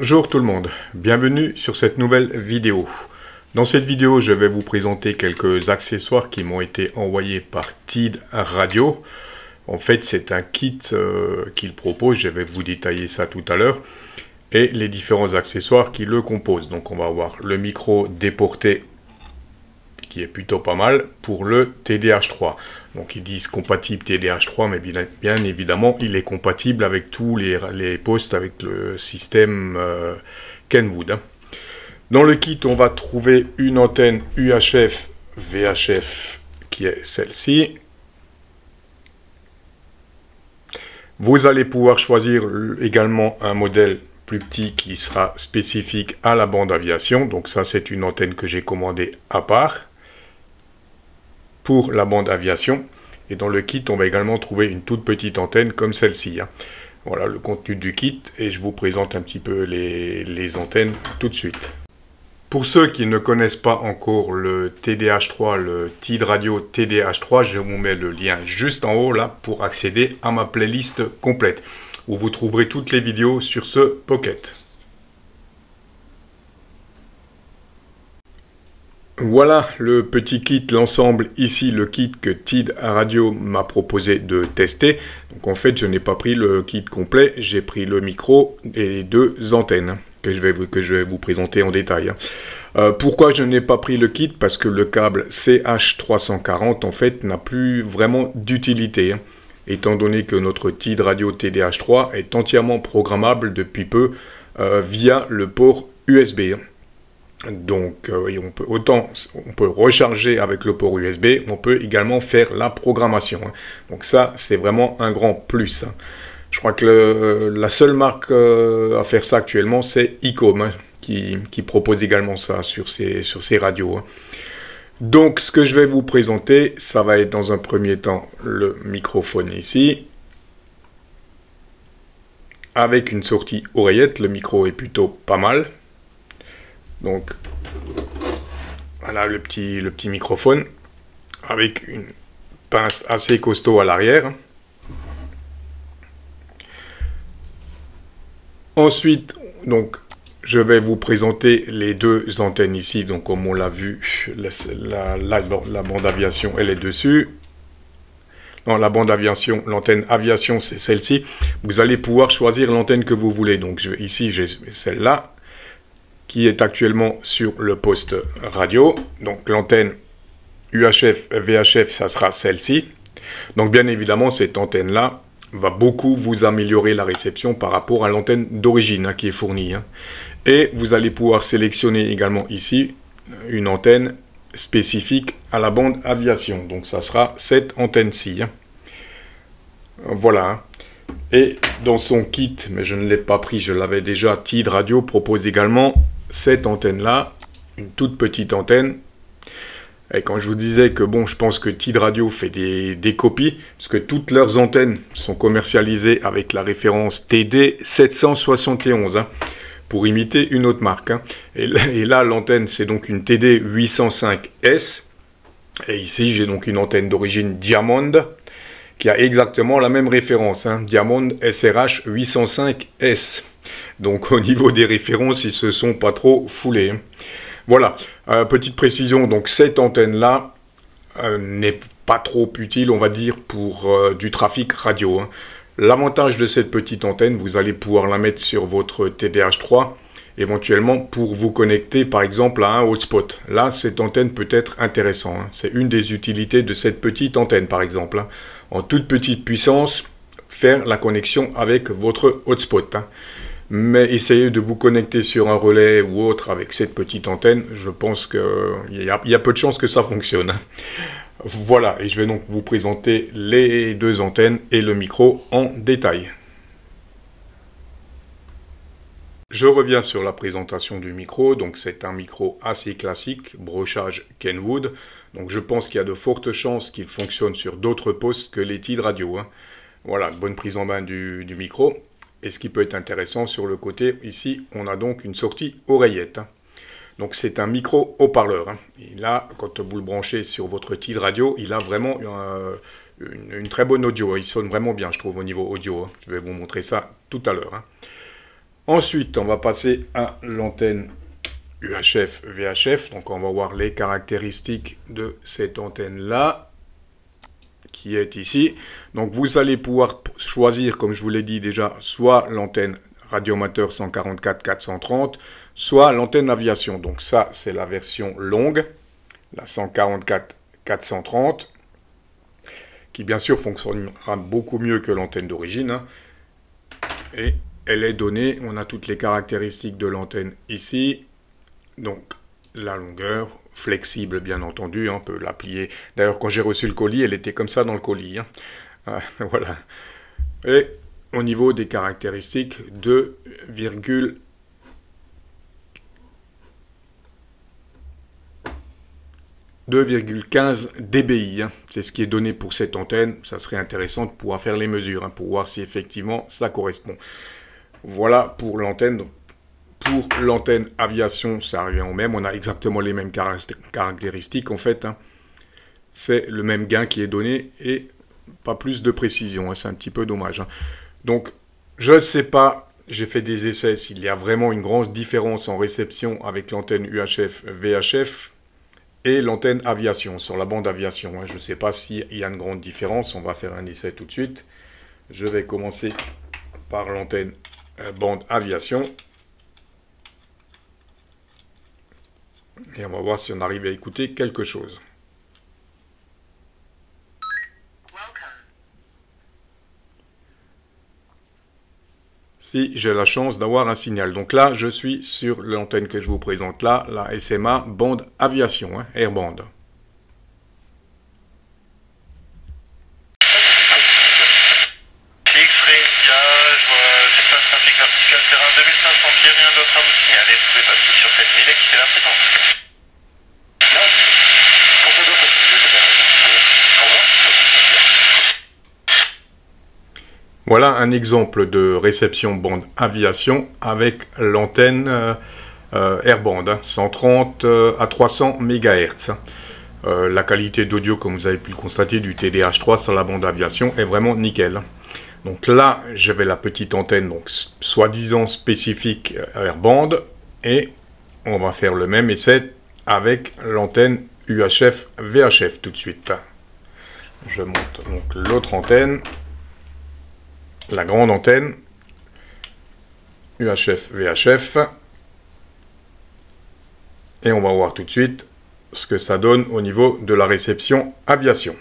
Bonjour tout le monde, bienvenue sur cette nouvelle vidéo. Dans cette vidéo, je vais vous présenter quelques accessoires qui m'ont été envoyés par TID Radio. En fait, c'est un kit qu'il propose, je vais vous détailler ça tout à l'heure, et les différents accessoires qui le composent. Donc on va avoir le micro déporté, qui est plutôt pas mal, pour le TDH3. Donc ils disent compatible TDH3, mais bien évidemment, il est compatible avec tous les postes avec le système Kenwood. Dans le kit, on va trouver une antenne UHF VHF, qui est celle-ci. Vous allez pouvoir choisir également un modèle plus petit qui sera spécifique à la bande aviation. Donc ça, c'est une antenne que j'ai commandée à part pour la bande aviation. Et dans le kit, on va également trouver une toute petite antenne comme celle-ci. Voilà le contenu du kit et je vous présente un petit peu les antennes tout de suite. Pour ceux qui ne connaissent pas encore le TDH3, le TID Radio TDH3, je vous mets le lien juste en haut là pour accéder à ma playlist complète où vous trouverez toutes les vidéos sur ce Pocket. Voilà le petit kit, l'ensemble ici, le kit que TID Radio m'a proposé de tester. Donc en fait, je n'ai pas pris le kit complet, j'ai pris le micro et les deux antennes que je vais vous présenter en détail. Pourquoi je n'ai pas pris le kit? Parce que le câble CH340 en fait n'a plus vraiment d'utilité. Étant donné que notre TID Radio TDH3 est entièrement programmable depuis peu via le port USB. Donc on peut recharger avec le port USB, on peut également faire la programmation. Donc ça, c'est vraiment un grand plus. Je crois que la seule marque à faire ça actuellement, c'est Icom, qui propose également ça sur ses radios. Donc ce que je vais vous présenter, ça va être dans un premier temps le microphone ici, avec une sortie oreillette. Le micro est plutôt pas mal. Donc voilà le petit microphone avec une pince assez costaud à l'arrière. Ensuite, donc je vais vous présenter les deux antennes ici. Donc comme on l'a vu, la bande aviation elle est dessus. Dans la bande aviation, l'antenne aviation c'est celle-ci. Vous allez pouvoir choisir l'antenne que vous voulez. Donc ici j'ai celle-là, qui est actuellement sur le poste radio. Donc l'antenne UHF VHF, ça sera celle-ci. Donc bien évidemment, cette antenne-là va beaucoup vous améliorer la réception par rapport à l'antenne d'origine qui est fournie. Et vous allez pouvoir sélectionner également ici une antenne spécifique à la bande aviation. Donc ça sera cette antenne-ci. Voilà. Et dans son kit, mais je ne l'ai pas pris, je l'avais déjà, TID Radio propose également cette antenne-là, une toute petite antenne. Et quand je vous disais que bon, je pense que TID Radio fait des copies, parce que toutes leurs antennes sont commercialisées avec la référence TD771, pour imiter une autre marque. Et là, l'antenne, c'est donc une TD805S. Et ici, j'ai donc une antenne d'origine Diamond, qui a exactement la même référence, Diamond SRH 805S. Donc au niveau des références, ils se sont pas trop foulés. Voilà, petite précision, donc cette antenne-là n'est pas trop utile, on va dire, pour du trafic radio. L'avantage de cette petite antenne, vous allez pouvoir la mettre sur votre TDH3, éventuellement pour vous connecter par exemple à un hotspot. Là, cette antenne peut être intéressante. C'est une des utilités de cette petite antenne par exemple. En toute petite puissance, faire la connexion avec votre hotspot. Mais essayez de vous connecter sur un relais ou autre avec cette petite antenne. Je pense qu'il y a peu de chances que ça fonctionne. Voilà, et je vais donc vous présenter les deux antennes et le micro en détail. Je reviens sur la présentation du micro. Donc c'est un micro assez classique, brochage Kenwood. Donc je pense qu'il y a de fortes chances qu'il fonctionne sur d'autres postes que les TID Radio. Voilà, bonne prise en main du micro. Et ce qui peut être intéressant sur le côté, ici, on a donc une sortie oreillette. Donc c'est un micro haut-parleur. Et là, quand vous le branchez sur votre TID Radio, il a vraiment une très bonne audio. Il sonne vraiment bien, je trouve, au niveau audio. Je vais vous montrer ça tout à l'heure. Voilà, donc ici, j'ai donc une antenne UHF VHF, qui est Ensuite, on va passer à l'antenne UHF VHF. Donc on va voir les caractéristiques de cette antenne-là, qui est ici. Donc vous allez pouvoir choisir, comme je vous l'ai dit déjà, soit l'antenne radioamateur 144-430, soit l'antenne aviation. Donc ça, c'est la version longue, la 144-430, qui bien sûr fonctionnera beaucoup mieux que l'antenne d'origine, hein. Et elle est donnée, on a toutes les caractéristiques de l'antenne ici. Donc la longueur, flexible bien entendu, hein, on peut la plier. D'ailleurs quand j'ai reçu le colis, elle était comme ça dans le colis, hein. Voilà. Et au niveau des caractéristiques, 2,15 dBi, hein. C'est ce qui est donné pour cette antenne. Ça serait intéressant de pouvoir faire les mesures, hein, pour voir si effectivement ça correspond. Voilà pour l'antenne. Pour l'antenne aviation, ça revient au même. On a exactement les mêmes caractéristiques en fait, hein. C'est le même gain qui est donné et pas plus de précision, hein. C'est un petit peu dommage, hein. Donc je ne sais pas, j'ai fait des essais, s'il y a vraiment une grande différence en réception avec l'antenne UHF VHF et l'antenne aviation, sur la bande aviation, hein. Je ne sais pas s'il y a une grande différence, on va faire un essai tout de suite. Je vais commencer par l'antenne bande aviation. Et on va voir si on arrive à écouter quelque chose. Si j'ai la chance d'avoir un signal. Donc là, je suis sur l'antenne que je vous présente là, la SMA bande aviation, hein, Airband. Voilà un exemple de réception bande aviation avec l'antenne Airband, hein, 130 à 300 MHz. La qualité d'audio, comme vous avez pu le constater, du TDH3 sur la bande aviation est vraiment nickel. Donc là, j'avais la petite antenne, donc soi-disant spécifique Airband, et on va faire le même essai avec l'antenne UHF VHF tout de suite. Je monte donc l'autre antenne. La grande antenne UHF VHF et on va voir tout de suite ce que ça donne au niveau de la réception aviation.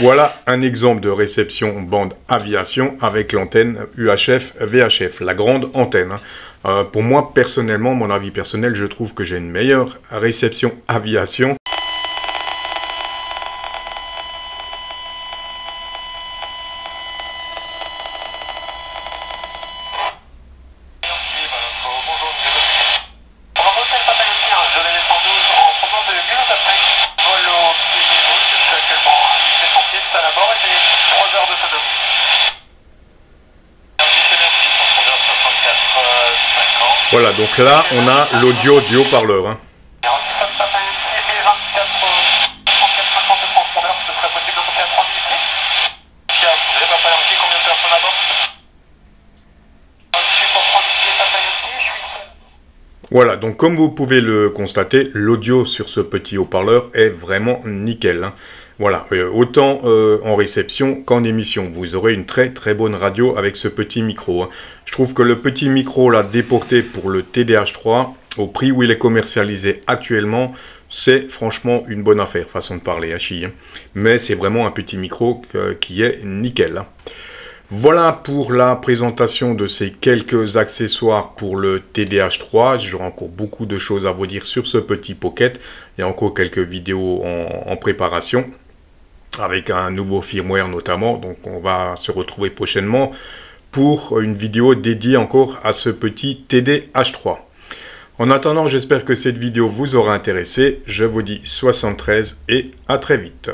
Voilà un exemple de réception bande aviation avec l'antenne UHF VHF, la grande antenne. Pour moi, personnellement, mon avis personnel, je trouve que j'ai une meilleure réception aviation. Voilà, donc là, on a l'audio du haut-parleur, hein. Voilà, donc comme vous pouvez le constater, l'audio sur ce petit haut-parleur est vraiment nickel, hein. Voilà, autant en réception qu'en émission. Vous aurez une très très bonne radio avec ce petit micro, hein. Je trouve que le petit micro là déporté pour le TDH3, au prix où il est commercialisé actuellement, c'est franchement une bonne affaire, façon de parler, hein. Mais c'est vraiment un petit micro qui est nickel, hein. Voilà pour la présentation de ces quelques accessoires pour le TDH3. J'aurai encore beaucoup de choses à vous dire sur ce petit Pocket. Il y a encore quelques vidéos en préparation, avec un nouveau firmware notamment. Donc on va se retrouver prochainement pour une vidéo dédiée encore à ce petit TDH3. En attendant, j'espère que cette vidéo vous aura intéressé. Je vous dis 73 et à très vite.